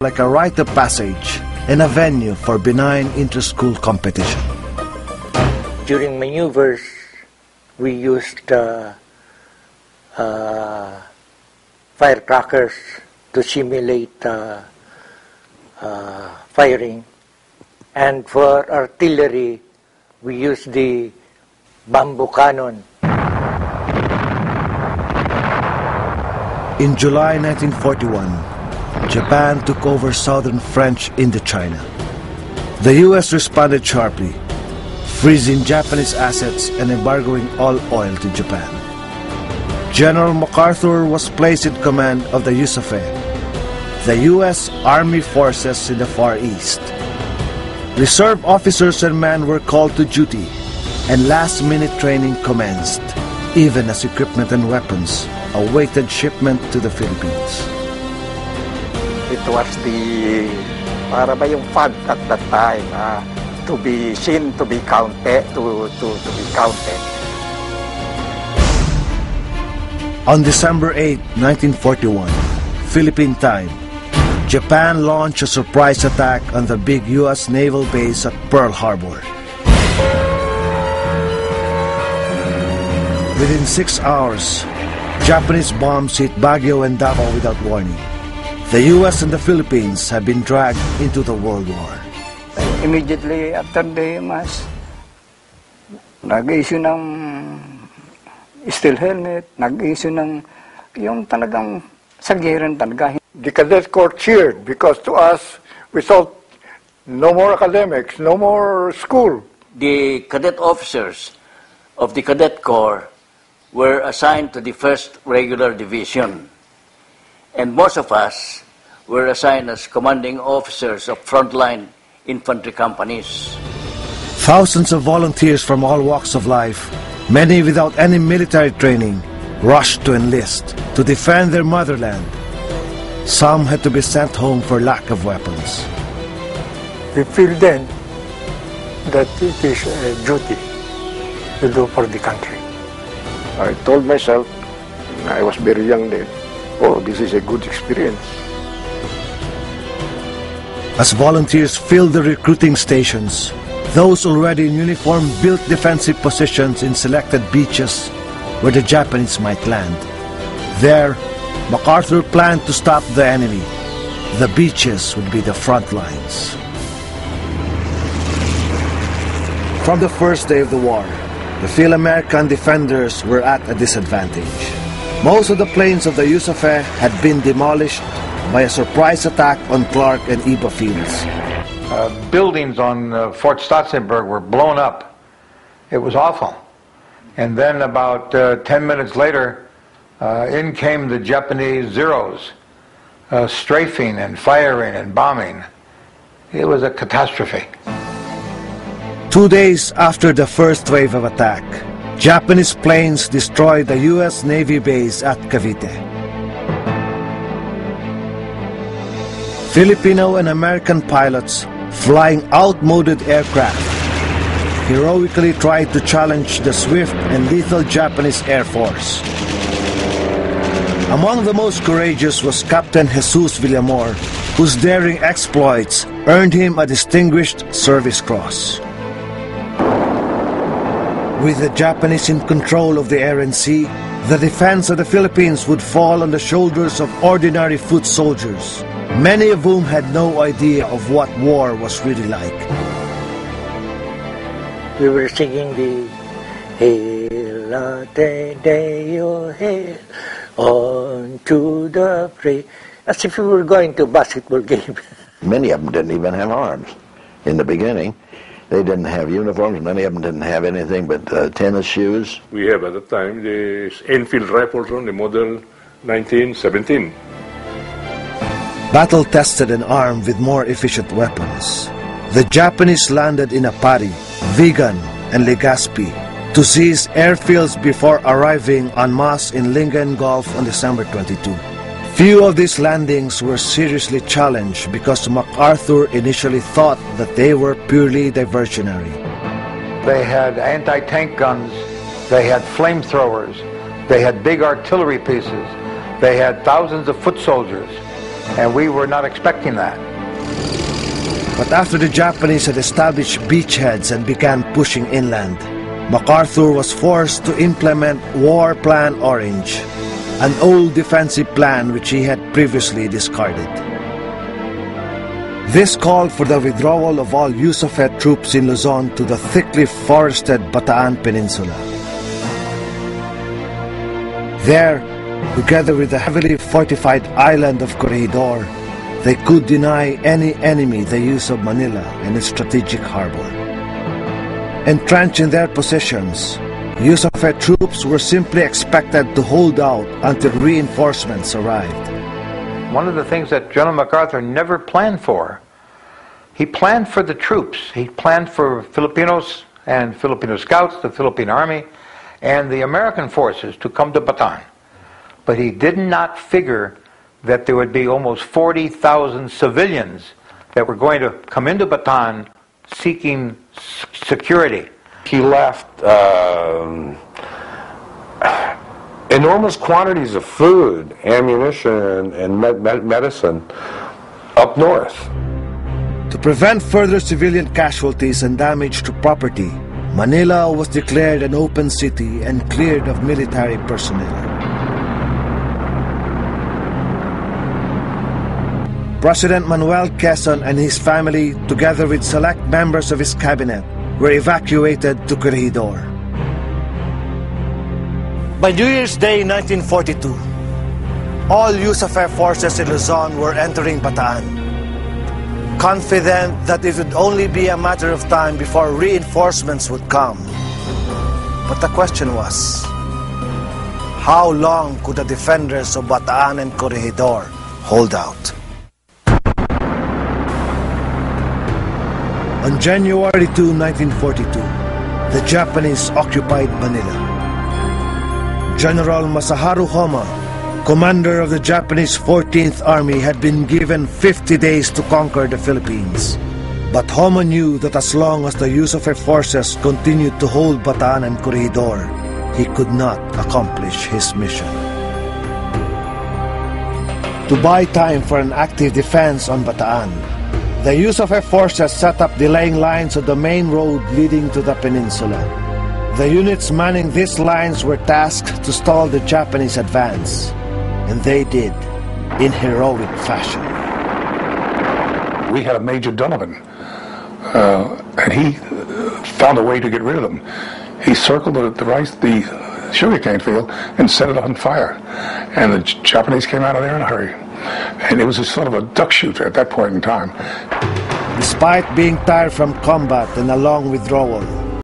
like a rite of passage and a venue for benign inter-school competition. During maneuvers, we used firecrackers to simulate firing, and for artillery, we used the bamboo cannon. In July 1941, Japan took over southern French Indochina. The U.S. responded sharply, freezing Japanese assets and embargoing all oil to Japan. General MacArthur was placed in command of the USAFE, the U.S. Army forces in the Far East. Reserve officers and men were called to duty, and last-minute training commenced, even as equipment and weapons awaited shipment to the Philippines. It was the, para ba yung fad at that time, to be seen, to be counted, to be counted. On December 8, 1941, Philippine time, Japan launched a surprise attack on the big U.S. naval base at Pearl Harbor. Within 6 hours, Japanese bombs hit Baguio and Davao without warning. The U.S. and the Philippines have been dragged into the World War. Immediately after the mass, nag-issue ng steel helmet, nag-issue ng yung talagang sagiran talaga. The Cadet Corps cheered because to us, we thought no more academics, no more school. The cadet officers of the Cadet Corps were assigned to the 1st Regular Division, and most of us were assigned as commanding officers of frontline infantry companies. Thousands of volunteers from all walks of life, many without any military training, rushed to enlist to defend their motherland. Some had to be sent home for lack of weapons. We feel then that it is a duty to do for the country. I told myself, I was very young then, oh, this is a good experience. As volunteers filled the recruiting stations, those already in uniform built defensive positions in selected beaches where the Japanese might land. There, MacArthur planned to stop the enemy. The beaches would be the front lines. From the first day of the war, the Phil-American defenders were at a disadvantage. Most of the planes of the USAFE had been demolished by a surprise attack on Clark and Iba fields. Buildings on Fort Stotzenberg were blown up. It was awful. And then about 10 minutes later, in came the Japanese Zeros, strafing and firing and bombing. It was a catastrophe. 2 days after the first wave of attack, Japanese planes destroyed the U.S. Navy base at Cavite. Filipino and American pilots flying outmoded aircraft heroically tried to challenge the swift and lethal Japanese Air Force. Among the most courageous was Captain Jesus Villamor, whose daring exploits earned him a Distinguished Service Cross. With the Japanese in control of the air and sea, the defense of the Philippines would fall on the shoulders of ordinary foot soldiers, many of whom had no idea of what war was really like. We were singing the Hail Ate Deo, hail on to the fray, as if we were going to a basketball game. Many of them didn't even have arms in the beginning. They didn't have uniforms. Many of them didn't have anything but tennis shoes. We have at the time the Enfield rifles on the model 1917. Battle-tested and armed with more efficient weapons, the Japanese landed in Apari, Vigan, and Legazpi to seize airfields before arriving en masse in Lingayen Gulf on December 22. Few of these landings were seriously challenged because MacArthur initially thought that they were purely diversionary. They had anti-tank guns, they had flamethrowers, they had big artillery pieces, they had thousands of foot soldiers, and we were not expecting that. But after the Japanese had established beachheads and began pushing inland, MacArthur was forced to implement War Plan Orange, an old defensive plan which he had previously discarded. This called for the withdrawal of all USAFET troops in Luzon to the thickly forested Bataan Peninsula. There, together with the heavily fortified island of Corregidor, they could deny any enemy the use of Manila and its strategic harbor. Entrenched in their positions, USAFET troops were simply expected to hold out until reinforcements arrived. One of the things that General MacArthur never planned for, he planned for the troops. He planned for Filipinos and Filipino scouts, the Philippine Army, and the American forces to come to Bataan. But he did not figure that there would be almost 40,000 civilians that were going to come into Bataan seeking security. He left enormous quantities of food, ammunition, and medicine up north. To prevent further civilian casualties and damage to property, Manila was declared an open city and cleared of military personnel. President Manuel Quezon and his family, together with select members of his cabinet, were evacuated to Corregidor. By New Year's Day 1942, all USAFET forces in Luzon were entering Bataan, confident that it would only be a matter of time before reinforcements would come. But the question was, how long could the defenders of Bataan and Corregidor hold out? On January 2, 1942, the Japanese occupied Manila. General Masaharu Homa, commander of the Japanese 14th Army, had been given 50 days to conquer the Philippines. But Homa knew that as long as the USAFET forces continued to hold Bataan and Corregidor, he could not accomplish his mission. To buy time for an active defense on Bataan, the USAFET forces set up delaying lines on the main road leading to the peninsula. The units manning these lines were tasked to stall the Japanese advance, and they did, in heroic fashion. We had a Major Donovan, and he found a way to get rid of them. He circled the sugarcane field and set it on fire, and the Japanese came out of there in a hurry. And it was a sort of a duck shoot at that point in time. Despite being tired from combat and a long withdrawal,